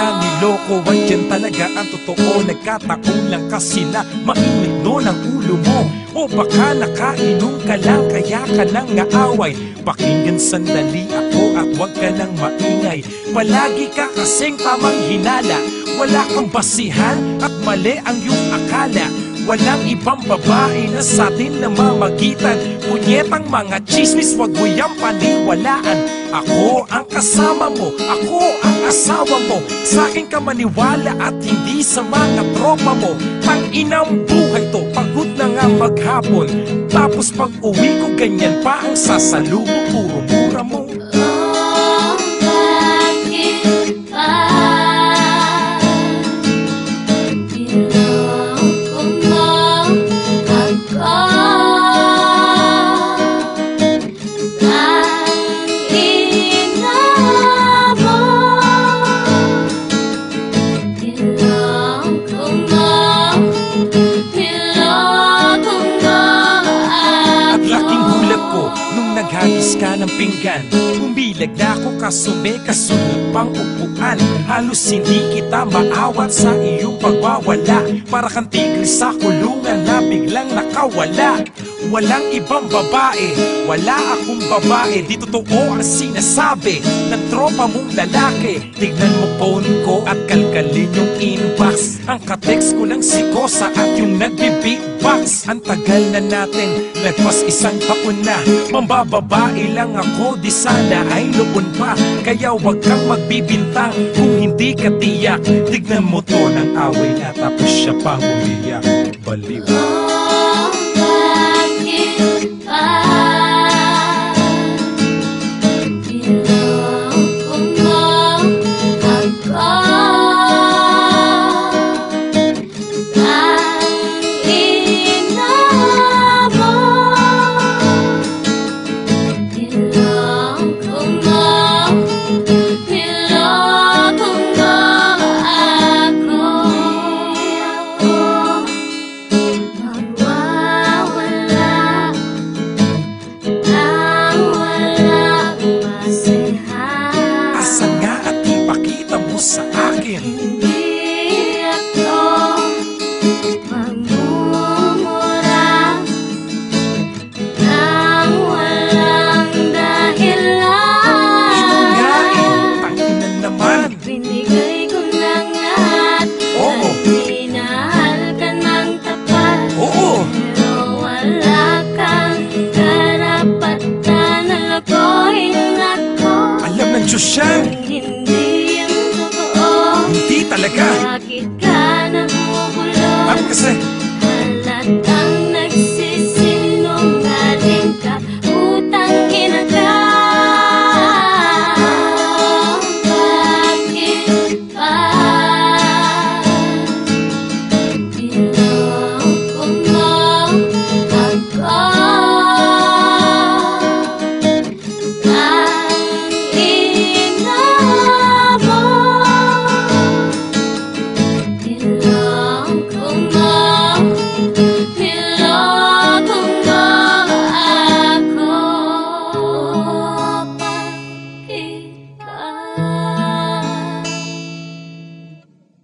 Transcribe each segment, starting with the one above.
kita niloko. Andyan talaga ang totoo, nagkataon lang kasi na mainit nun ang ulo mo. O baka nakainom ka lang kaya ka nang naaway. Pakinggan sandali ako at wag ka nang maingay. Palagi ka kasing tamang hinala, wala kang basihan at mali ang iyong akala. Walang ibang babae na sa atin namamagitan. Punyetang mga chismis, wag mo yang paniwalaan. Ako ang kasama mo, ako ang asawa mo. Sa akin ka maniwala at hindi sa mga tropa mo. Tang-inang buhay to, pagod na nga maghapon. Tapos pag uwi ko ganyan pa ang sasalubong, puro mura mo. Naghagis ka ng pinggan, umilag na ako kaso may kasunod pang upuan. Halos hindi kita maawat sa iyong pagwawala. Para kang tigre sa kulungan na biglang nakawala. Walang ibang babae, wala akong babae. Di totoo ang sinasabi ng tropa mong lalaki. Tignan mo phone ko at kalkalin yung inbox. Ang katext ko ng si Kosa at yung nagbe-beatbox. Ang tagal na natin, nagpas isang taon na. Mambababae lang ako, di sana ay noon pa. Kaya wag kang magbibintang kung hindi ka tiyak. Tignan mo to ng away na tapos siya pa umiyak. Baliw. Hindi yan totoo. Hindi talaga. Bakit ka namumulo? Bakit kasi? Halatang nagsisinungaling ka. Utang ina ka. Bakit ba? Niloko mo ako.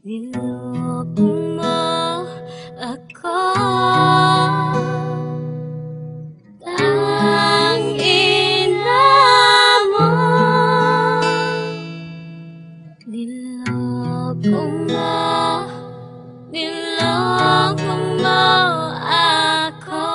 Niloko mo ako. Tangina mo. Niloko mo. Niloko mo ako.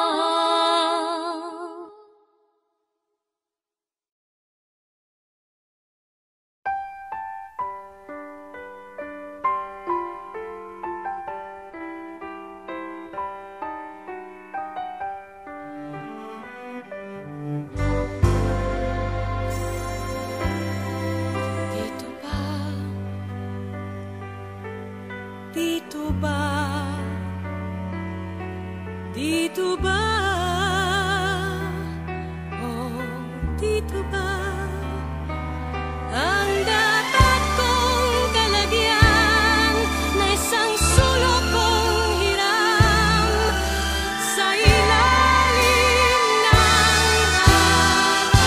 Dito ba? Dito ba? Oh, dito ba? Ang dapat kong kalagyan na isang sulok kong hiram sa ilalim ng araw.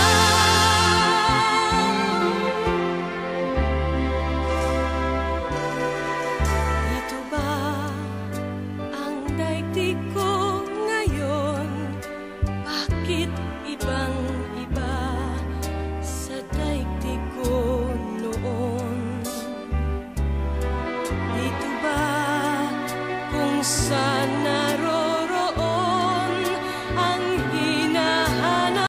sana